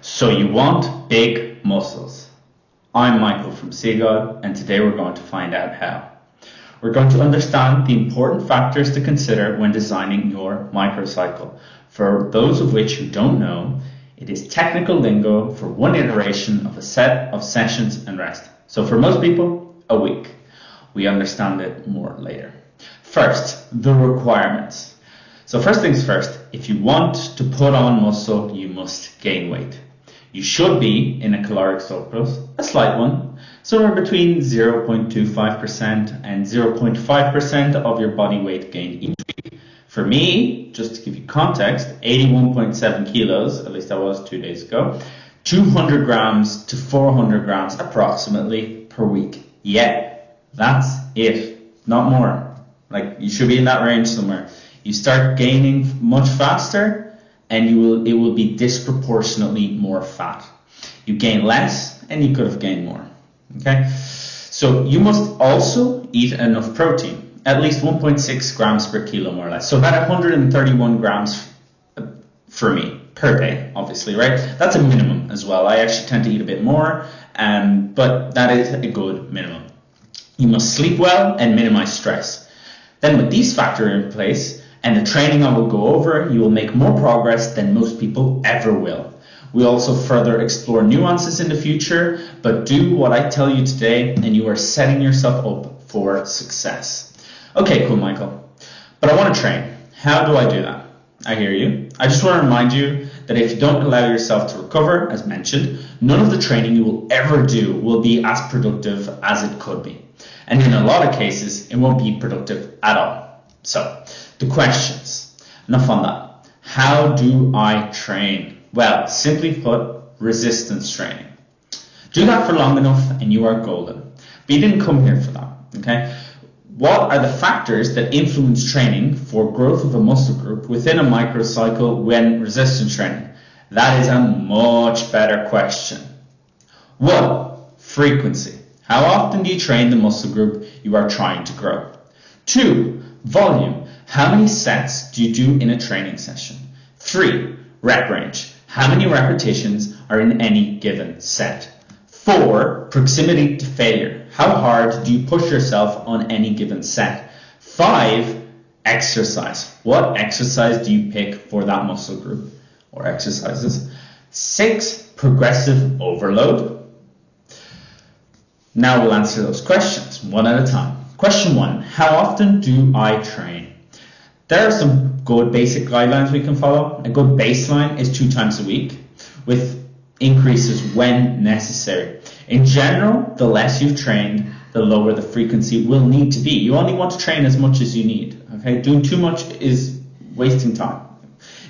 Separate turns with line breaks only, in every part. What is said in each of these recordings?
So you want big muscles. I'm Michael from Seagull, and today we're going to find out how. We're going to understand the important factors to consider when designing your microcycle. For those of which who don't know, it is technical lingo for one iteration of a set of sessions and rest. So for most people, a week. We understand it more later. First, the requirements. So first things first, if you want to put on muscle, you must gain weight. You should be in a caloric surplus, a slight one, somewhere between 0.25% and 0.5% of your body weight gained each week. For me, just to give you context, 81.7 kilos, at least I was 2 days ago, 200 grams to 400 grams approximately per week. Yeah, that's it, not more. Like, you should be in that range somewhere. You start gaining much faster, and it will be disproportionately more fat. You gain less, and you could have gained more. Okay, so you must also eat enough protein, at least 1.6 grams per kilo, more or less. So about 131 grams for me per day, obviously, right? That's a minimum as well. I actually tend to eat a bit more, but that is a good minimum. You must sleep well and minimize stress. Then with these factors in place, and the training I will go over, you will make more progress than most people ever will. We also further explore nuances in the future, but do what I tell you today and you are setting yourself up for success. Okay, cool, Michael. But I want to train. How do I do that? I hear you. I just want to remind you that if you don't allow yourself to recover, as mentioned, none of the training you will ever do will be as productive as it could be. And in a lot of cases, it won't be productive at all. So, the questions. Enough on that. How do I train? Well, simply put, resistance training. Do that for long enough and you are golden. But you didn't come here for that, okay? What are the factors that influence training for growth of a muscle group within a microcycle when resistance training? That is a much better question. 1. Frequency. How often do you train the muscle group you are trying to grow? 2. Volume. How many sets do you do in a training session? 3. Rep range. How many repetitions are in any given set? 4. Proximity to failure. How hard do you push yourself on any given set? 5. Exercise. What exercise do you pick for that muscle group or exercises? 6. Progressive overload. Now we'll answer those questions one at a time. Question 1. How often do I train? There are some good basic guidelines we can follow. A good baseline is 2 times a week with increases when necessary. In general, the less you've trained, the lower the frequency will need to be. You only want to train as much as you need. Okay? Doing too much is wasting time.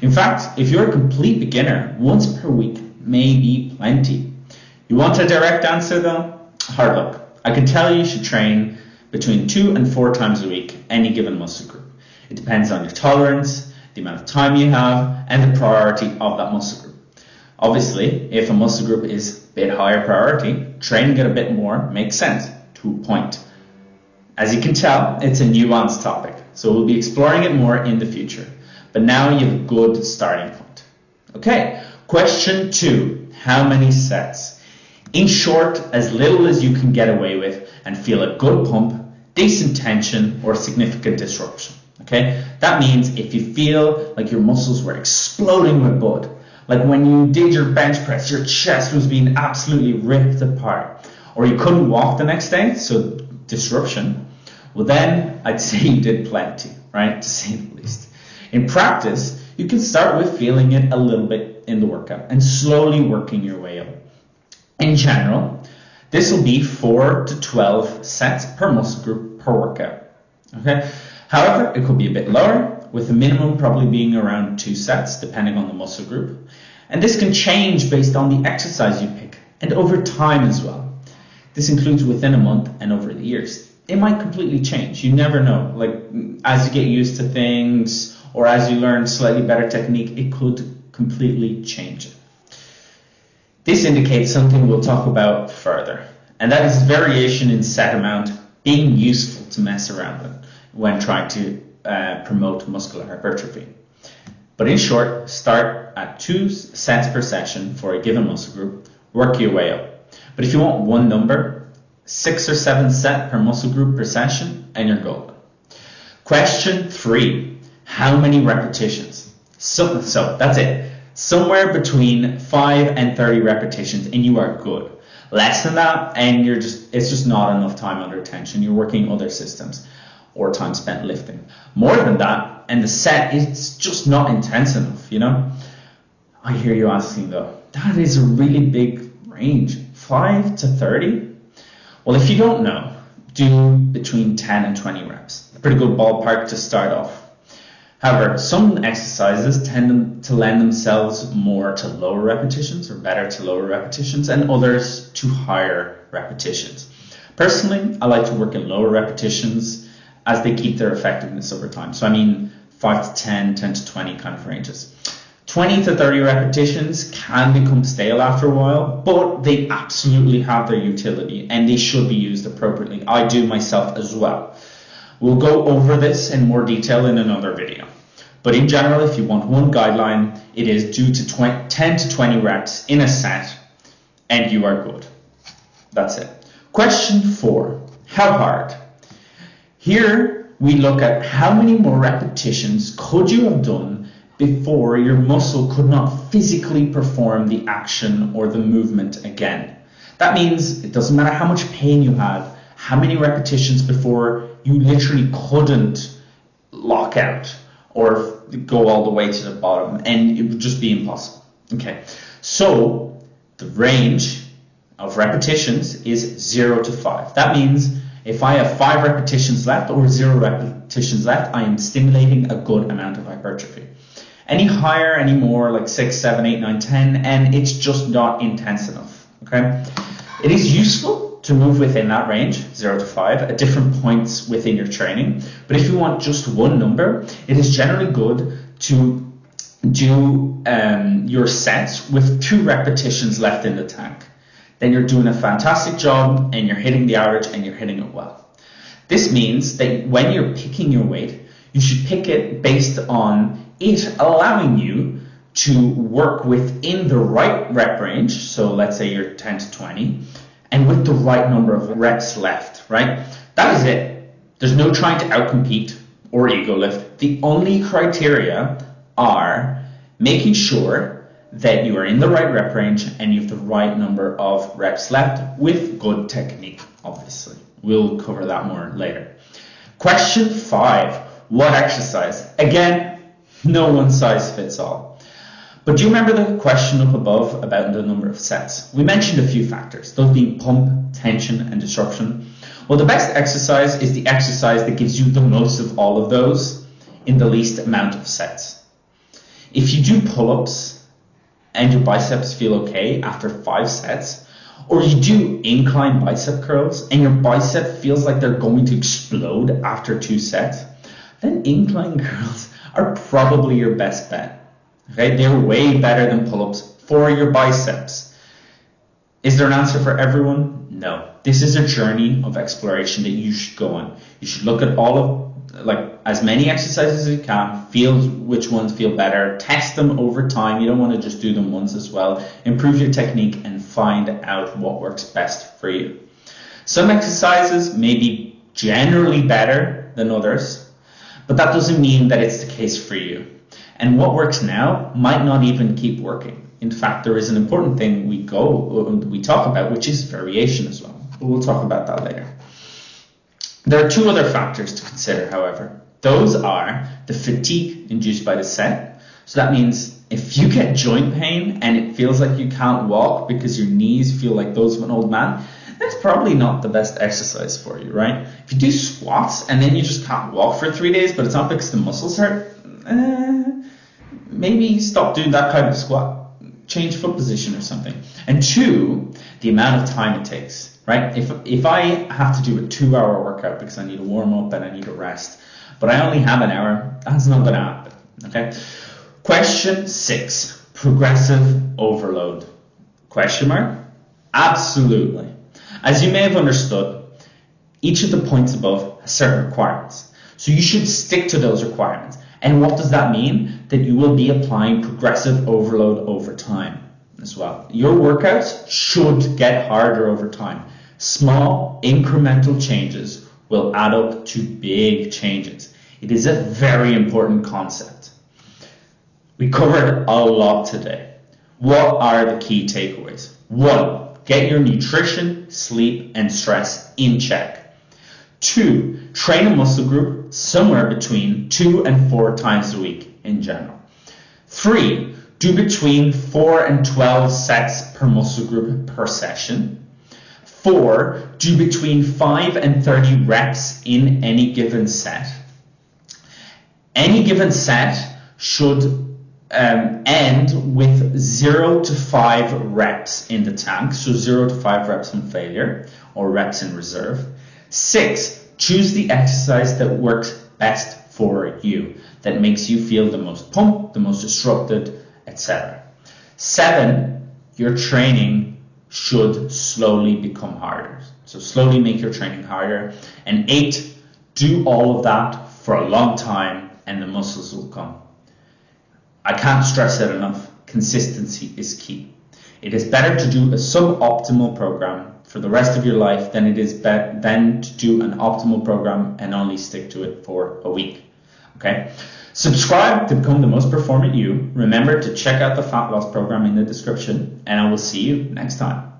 In fact, if you're a complete beginner, once per week may be plenty. You want a direct answer though? Hard luck. I can tell you should train between 2 and 4 times a week, any given muscle group. It depends on your tolerance, the amount of time you have, and the priority of that muscle group. Obviously, if a muscle group is a bit higher priority, training it a bit more makes sense to a point. As you can tell, it's a nuanced topic, so we'll be exploring it more in the future. But now you have a good starting point. Okay, question 2. How many sets? In short, as little as you can get away with and feel a good pump, decent tension, or significant disruption. Okay, that means if you feel like your muscles were exploding with blood, like when you did your bench press, your chest was being absolutely ripped apart, or you couldn't walk the next day, so disruption, well then I'd say you did plenty, right, to say the least. In practice, you can start with feeling it a little bit in the workout and slowly working your way up. In general, this will be 4 to 12 sets per muscle group per workout. Okay. However, it could be a bit lower, with the minimum probably being around 2 sets, depending on the muscle group. And this can change based on the exercise you pick, and over time as well. This includes within a month and over the years. It might completely change. You never know. Like, as you get used to things, or as you learn slightly better technique, it could completely change it. This indicates something we'll talk about further, and that is variation in set amount being useful to mess around with when trying to promote muscular hypertrophy. But in short, start at 2 sets per session for a given muscle group, work your way up. But if you want one number, 6 or 7 sets per muscle group per session, and you're golden. Question 3, how many repetitions? So that's it. Somewhere between 5 and 30 repetitions and you are good. Less than that and it's just not enough time under tension. You're working other systems or time spent lifting. More than that and the set is just not intense enough, you know? I hear you asking though, that is a really big range, 5 to 30? Well, if you don't know, do between 10 and 20 reps. A pretty good ballpark to start off. However, some exercises tend to lend themselves more to lower repetitions or better to lower repetitions and others to higher repetitions. Personally, I like to work in lower repetitions as they keep their effectiveness over time. So I mean 5 to 10, 10 to 20 kind of ranges. 20 to 30 repetitions can become stale after a while, but they absolutely have their utility and they should be used appropriately. I do myself as well. We'll go over this in more detail in another video. But in general, if you want one guideline, it is do to 10 to 20 reps in a set and you are good. That's it. Question 4, how hard? Here we look at how many more repetitions could you have done before your muscle could not physically perform the action or the movement again. That means it doesn't matter how much pain you had, how many repetitions before you literally couldn't lock out or go all the way to the bottom and it would just be impossible. Okay, so the range of repetitions is 0 to 5. That means if I have 5 repetitions left or 0 repetitions left, I am stimulating a good amount of hypertrophy. Any higher, any more, like 6, 7, 8, 9, 10, and it's just not intense enough. Okay, it is useful to move within that range, 0 to 5, at different points within your training. But if you want just one number, it is generally good to do your sets with 2 repetitions left in the tank. Then you're doing a fantastic job and you're hitting the average and you're hitting it well. This means that when you're picking your weight, you should pick it based on it allowing you to work within the right rep range. So let's say you're 10 to 20 and with the right number of reps left, right? That is it. There's no trying to outcompete or ego lift. The only criteria are making sure that you are in the right rep range and you have the right number of reps left with good technique, obviously. We'll cover that more later. Question 5, what exercise? Again, no one size fits all. But do you remember the question up above about the number of sets? We mentioned a few factors, those being pump, tension, and disruption. Well, the best exercise is the exercise that gives you the most of all of those in the least amount of sets. If you do pull-ups and your biceps feel okay after 5 sets, or you do incline bicep curls and your bicep feels like they're going to explode after 2 sets, then incline curls are probably your best bet. Okay, they're way better than pull-ups for your biceps. Is there an answer for everyone? No. This is a journey of exploration that you should go on. You should look at all of, like, as many exercises as you can, feel which ones feel better, test them over time. You don't want to just do them once as well. Improve your technique and find out what works best for you. Some exercises may be generally better than others, but that doesn't mean that it's the case for you. And what works now might not even keep working. In fact, there is an important thing we talk about, which is variation as well. But we'll talk about that later. There are 2 other factors to consider, however. Those are the fatigue induced by the set. So that means if you get joint pain and it feels like you can't walk because your knees feel like those of an old man, that's probably not the best exercise for you, right? If you do squats and then you just can't walk for 3 days, but it's not because the muscles hurt, maybe stop doing that kind of squat. Change foot position or something. And 2, the amount of time it takes, right? If I have to do a 2-hour workout because I need to warm up and I need to rest, but I only have an hour, that's not going to happen, okay? Question 6, progressive overload. Question mark? Absolutely. As you may have understood, each of the points above has certain requirements. So you should stick to those requirements. And what does that mean? that you will be applying progressive overload over time as well. Your workouts should get harder over time. Small incremental changes will add up to big changes. It is a very important concept. We covered a lot today. What are the key takeaways? 1, get your nutrition, sleep, and stress in check. 2, train a muscle group somewhere between 2 and 4 times a week in general. 3, do between 4 and 12 sets per muscle group per session. 4, do between 5 and 30 reps in any given set. Any given set should end with 0 to 5 reps in the tank, so 0 to 5 reps on failure or reps in reserve. 6, choose the exercise that works best for you, that makes you feel the most pumped, the most disrupted, etc. 7, your training should slowly become harder. So slowly make your training harder. And 8, do all of that for a long time and the muscles will come. I can't stress it enough. Consistency is key. It is better to do a suboptimal program for the rest of your life than it is than to do an optimal program and only stick to it for a week. Okay? Subscribe to become the most performant you. Remember to check out the fat loss program in the description, and I will see you next time.